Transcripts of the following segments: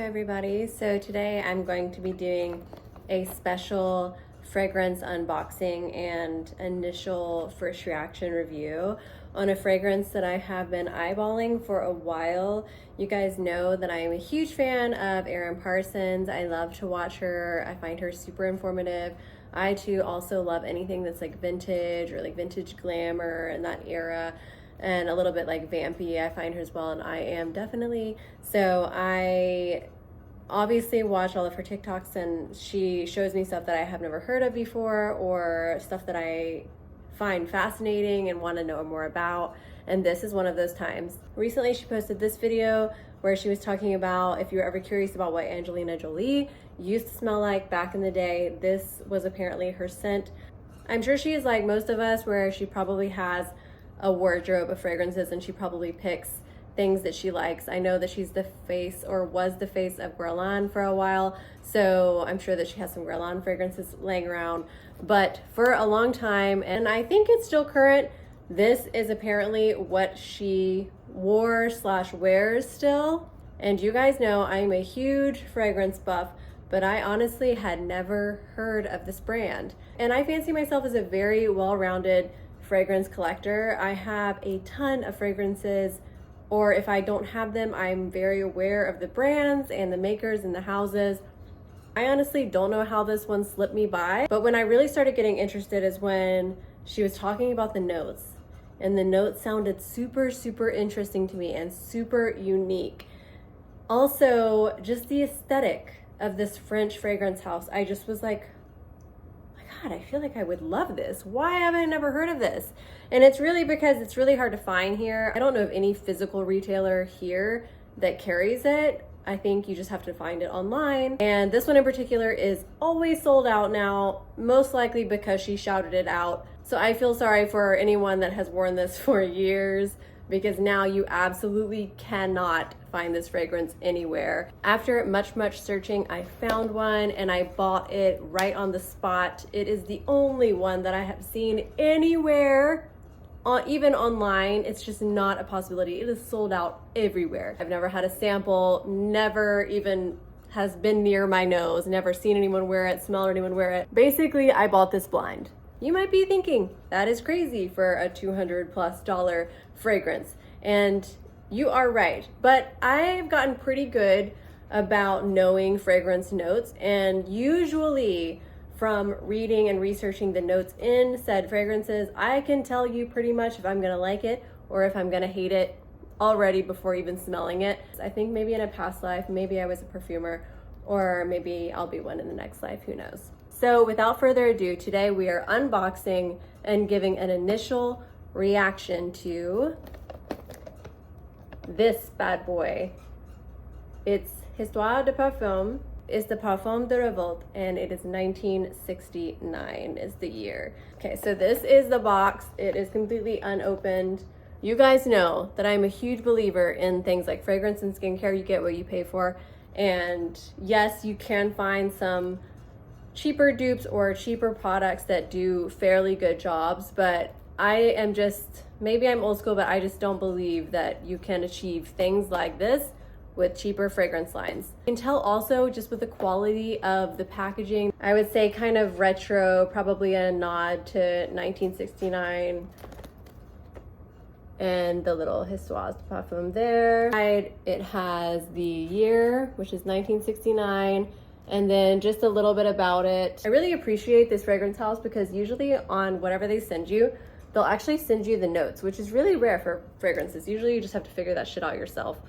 everybody. So today I'm going to be doing a special fragrance unboxing and initial first reaction review on a fragrance that I have been eyeballing for a while. You guys know that I am a huge fan of Erin Parsons. I love to watch her. I find her super informative. I too also love anything that's like vintage or like vintage glamour in that era, and a little bit like vampy. I find her as well, and I am definitely. So I obviously watch all of her TikToks, and she shows me stuff that I have never heard of before or stuff that I find fascinating and want to know more about, and this is one of those times. Recently she posted this video where she was talking about, if you're ever curious about what Angelina Jolie used to smell like back in the day, this was apparently her scent. I'm sure she is like most of us, where she probably has a wardrobe of fragrances and she probably picks things that she likes. I know that she's the face, or was the face, of Guerlain for a while, so I'm sure that she has some Guerlain fragrances laying around. But for a long time, and I think it's still current, this is apparently what she wore / wears still. And you guys know I'm a huge fragrance buff, but I honestly had never heard of this brand. And I fancy myself as a very well-rounded fragrance collector. I have a ton of fragrances, or if I don't have them, I'm very aware of the brands and the makers and the houses. I honestly don't know how this one slipped me by, but when I really started getting interested is when she was talking about the notes, and the notes sounded super interesting to me and super unique. Also, just the aesthetic of this French fragrance house, I just was like, God, I feel like I would love this. Why have I never heard of this? And it's really because it's really hard to find here. I don't know of any physical retailer here that carries it. I think you just have to find it online. And this one in particular is always sold out now, most likely because she shouted it out. So I feel sorry for anyone that has worn this for years, because now you absolutely cannot find this fragrance anywhere. After much searching, I found one and I bought it right on the spot. It is the only one that I have seen anywhere, even online. It's just not a possibility. It is sold out everywhere. I've never had a sample, never even has been near my nose, never seen anyone wear it, smell anyone wear it. Basically, I bought this blind. You might be thinking, that is crazy for a $200+ fragrance. And you are right, but I've gotten pretty good about knowing fragrance notes, and usually from reading and researching the notes in said fragrances, I can tell you pretty much if I'm gonna like it or if I'm gonna hate it already before even smelling it. I think maybe in a past life, maybe I was a perfumer, or maybe I'll be one in the next life, who knows. So without further ado, today we are unboxing and giving an initial reaction to this bad boy. It's Histoires de Parfums. It's the Parfum de Revolte, and it is 1969 is the year. Okay, so this is the box. It is completely unopened. You guys know that I'm a huge believer in things like fragrance and skincare. You get what you pay for. And yes, you can find some cheaper dupes or cheaper products that do fairly good jobs, but I am just, maybe I'm old school, but I just don't believe that you can achieve things like this with cheaper fragrance lines. You can tell also just with the quality of the packaging. I would say kind of retro, probably a nod to 1969. And the little Histoires de Parfums there. It has the year, which is 1969, and then just a little bit about it. I really appreciate this fragrance house because usually on whatever they send you, they'll actually send you the notes, which is really rare for fragrances. Usually you just have to figure that shit out yourself.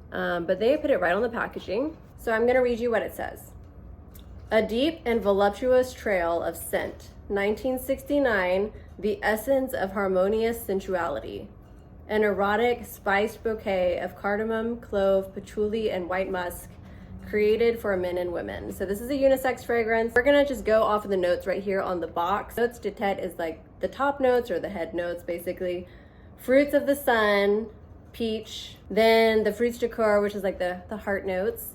But they put it right on the packaging. So I'm gonna read you what it says. A deep and voluptuous trail of scent. 1969, the essence of harmonious sensuality. An erotic, spiced bouquet of cardamom, clove, patchouli, and white musk, created for men and women. So this is a unisex fragrance. We're gonna just go off of the notes right here on the box. Notes de tête is like the top notes, or the head notes, basically. Fruits of the sun, peach. Then the fruits de coeur, which is like the heart notes,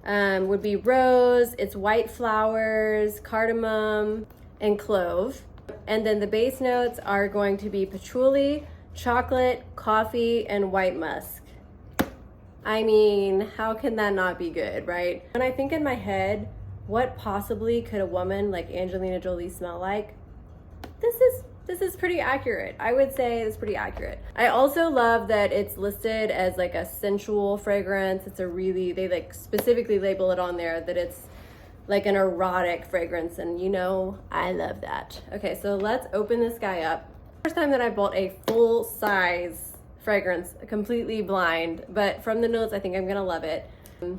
would be rose. It's white flowers, cardamom, and clove. And then the base notes are going to be patchouli, chocolate, coffee, and white musk. I mean, how can that not be good, right? When I think in my head, what possibly could a woman like Angelina Jolie smell like? This is pretty accurate. I would say it's pretty accurate. I also love that it's listed as like a sensual fragrance. It's a really, they like specifically label it on there that it's like an erotic fragrance, and you know, I love that. Okay, so let's open this guy up. First time that I bought a full size fragrance, completely blind, but from the notes, I think I'm gonna love it.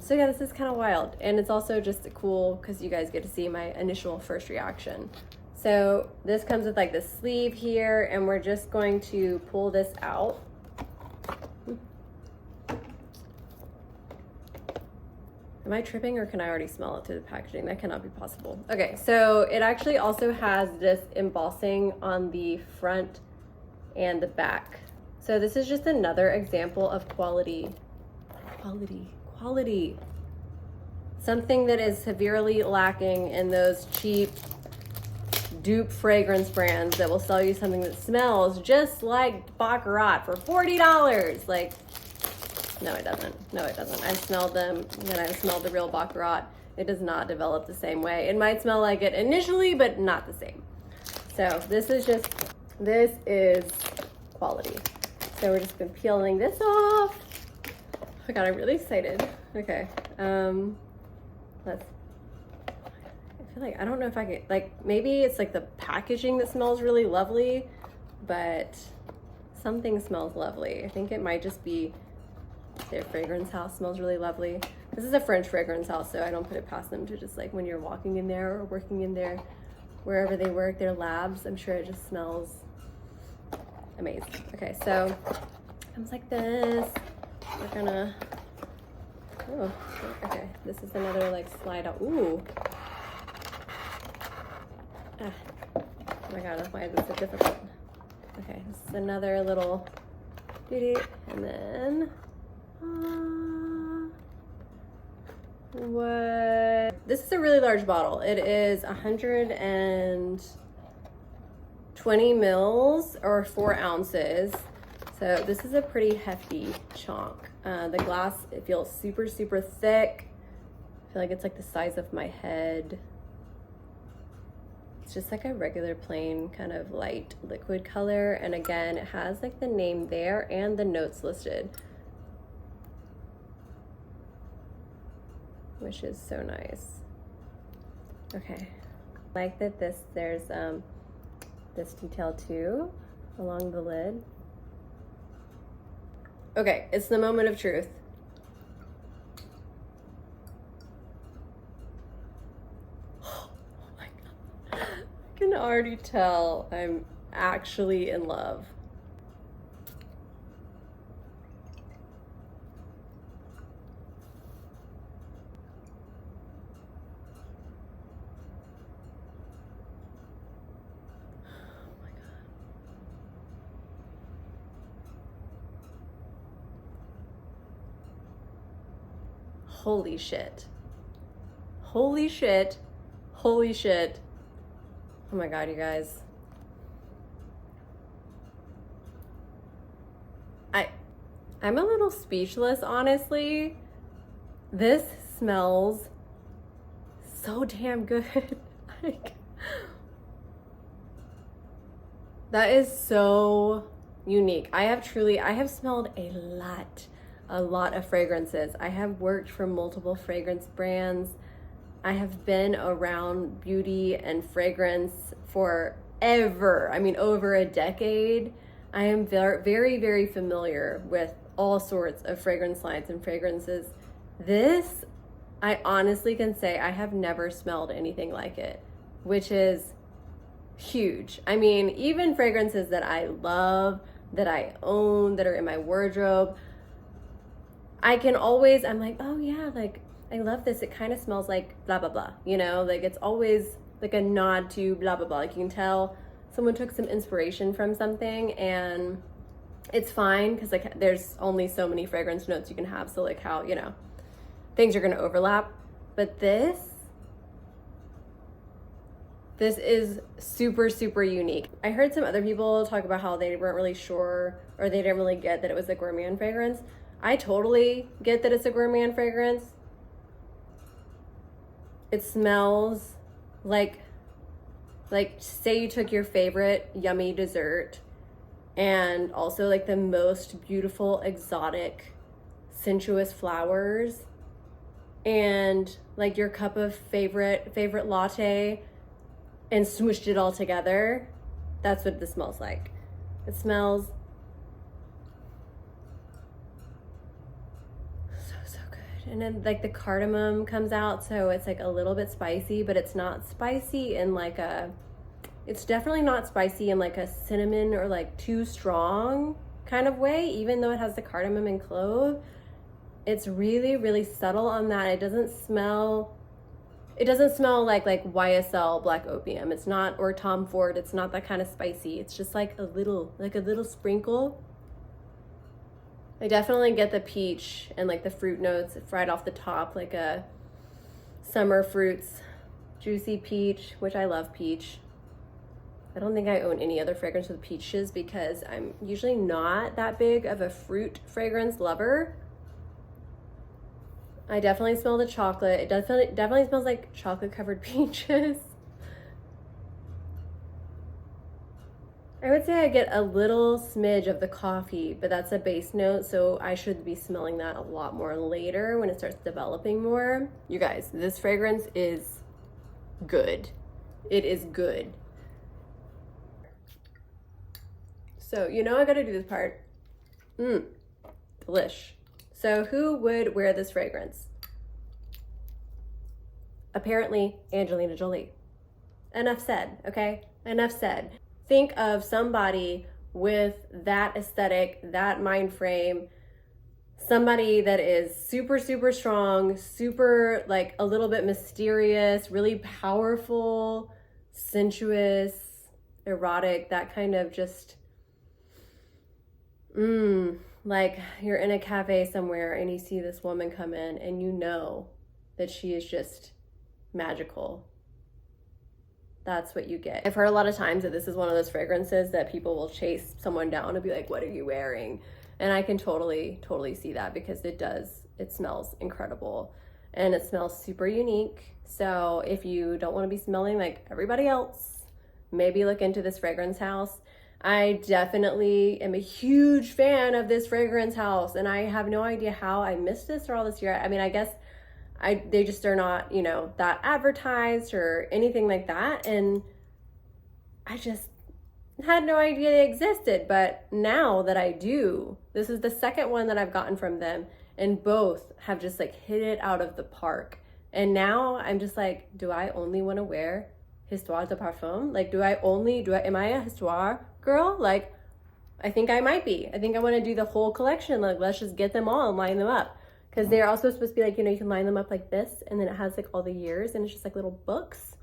So yeah, this is kind of wild, and it's also just cool because you guys get to see my initial first reaction. So this comes with like the sleeve here, and we're just going to pull this out. Am I tripping, or can I already smell it through the packaging? That cannot be possible. Okay, so it actually also has this embossing on the front and the back. So this is just another example of quality. Something that is severely lacking in those cheap dupe fragrance brands that will sell you something that smells just like Baccarat for $40. Like, no, it doesn't. No, it doesn't. I smelled them, and I smelled the real Baccarat. It does not develop the same way. It might smell like it initially, but not the same. So this is quality. So we're just been peeling this off. Oh my God, I'm really excited. Okay, let's, I feel like, I don't know if I could, like, maybe it's like the packaging that smells really lovely, but something smells lovely. I think it might just be their fragrance house smells really lovely. This is a French fragrance house, so I don't put it past them to just like when you're walking in there or working in there, wherever they work, their labs, I'm sure it just smells amazing. Okay, so it comes like this. We're gonna, oh, okay, this is another like slide out. Ooh. Ah. Oh my God, why is this so difficult? Okay, this is another little beauty, and then what? This is a really large bottle. It is 120 mils or 4 ounces. So this is a pretty hefty chunk. The glass, it feels super, super thick. I feel like it's like the size of my head. It's just like a regular plain kind of light liquid color. And again, it has like the name there and the notes listed, which is so nice. Okay, I like that there's this detail too along the lid. Okay, it's the moment of truth. Oh my God, I can already tell I'm actually in love. Holy shit. Holy shit. Holy shit. Oh my God, you guys. I'm a little speechless, honestly. This smells so damn good. Like, that is so unique. I have smelled a lot of fragrances. I have worked for multiple fragrance brands. I have been around beauty and fragrance forever. I mean, over a decade. I am very, very, very familiar with all sorts of fragrance lines and fragrances. This, I honestly can say I have never smelled anything like it, which is huge. I mean, even fragrances that I love, that I own, that are in my wardrobe, I'm like, oh yeah, like, I love this. It kind of smells like blah, blah, blah, you know, like it's always like a nod to blah, blah, blah. Like you can tell someone took some inspiration from something, and it's fine because like there's only so many fragrance notes you can have. So like how, you know, things are going to overlap. But this, This is super, super unique. I heard some other people talk about how they weren't really sure, or they didn't really get that it was a gourmand fragrance. I totally get that it's a gourmand fragrance. It smells like say you took your favorite yummy dessert and also like the most beautiful, exotic, sensuous flowers, and like your cup of favorite latte, and smooshed it all together. That's what this smells like. It smells so good. And then like the cardamom comes out, so it's like a little bit spicy, but it's not spicy in like a, it's definitely not spicy in like a cinnamon or like too strong kind of way, even though it has the cardamom and clove. It's really, really subtle on that. It doesn't smell like YSL Black Opium. It's not, or Tom Ford. It's not that kind of spicy. It's just like a little sprinkle. I definitely get the peach and like the fruit notes right off the top, like a summer fruits, juicy peach, which I love peach. I don't think I own any other fragrance with peaches because I'm usually not that big of a fruit fragrance lover. I definitely smell the chocolate. It definitely smells like chocolate covered peaches. I would say I get a little smidge of the coffee, but that's a base note, so I should be smelling that a lot more later when it starts developing more. You guys, this fragrance is good. It is good. So, you know I gotta do this part. Delish. So who would wear this fragrance? Apparently, Angelina Jolie. Enough said, okay? Enough said. Think of somebody with that aesthetic, that mind frame, somebody that is super, super strong, super like a little bit mysterious, really powerful, sensuous, erotic, that kind of just, like you're in a cafe somewhere and you see this woman come in and you know that she is just magical. That's what you get. I've heard a lot of times that this is one of those fragrances that people will chase someone down and be like, what are you wearing? And I can totally see that because it smells incredible and it smells super unique. So if you don't want to be smelling like everybody else, maybe look into this fragrance house. I definitely am a huge fan of this fragrance house, and I have no idea how I missed this for all this year. I mean, I guess they just are not, you know, that advertised or anything like that, and I just had no idea they existed. But now that I do, this is the second one that I've gotten from them, and both have just like hit it out of the park. And now I'm just like, do I only want to wear Histoires de Parfums? Like, am I a Histoire girl? Like, I think I might be. I think I want to do the whole collection. Like, let's just get them all and line them up. Because they're also supposed to be like, you know, you can line them up like this, and then it has like all the years, and it's just like little books.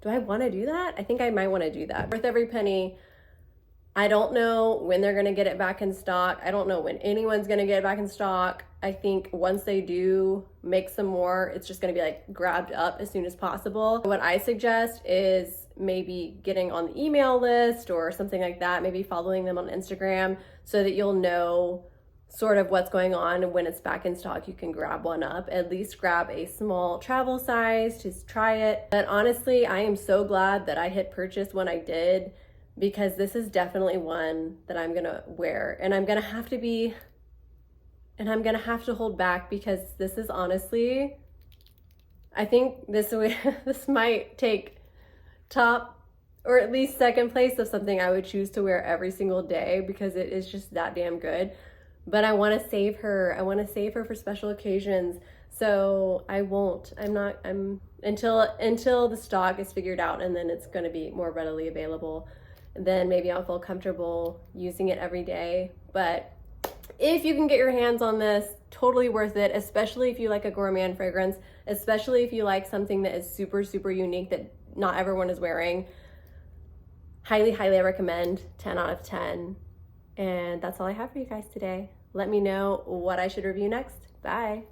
Do I want to do that? I think I might want to do that. Worth every penny. I don't know when they're going to get it back in stock. I don't know when anyone's going to get it back in stock. I think once they do make some more, it's just going to be like grabbed up as soon as possible. What I suggest is maybe getting on the email list or something like that, maybe following them on Instagram so that you'll know sort of what's going on, and when it's back in stock, you can grab one up. At least grab a small travel size to try it. But honestly, I am so glad that I hit purchase when I did, because this is definitely one that I'm gonna wear, and I'm gonna have to hold back, because this is honestly, I think this might take top or at least second place of something I would choose to wear every single day, because it is just that damn good. But I want to save her. I want to save her for special occasions. So until the stock is figured out, and then it's going to be more readily available. Then maybe I'll feel comfortable using it every day. But if you can get your hands on this, totally worth it, especially if you like a gourmand fragrance, especially if you like something that is super, super unique that not everyone is wearing. Highly, highly recommend. 10 out of 10. And that's all I have for you guys today. Let me know what I should review next. Bye.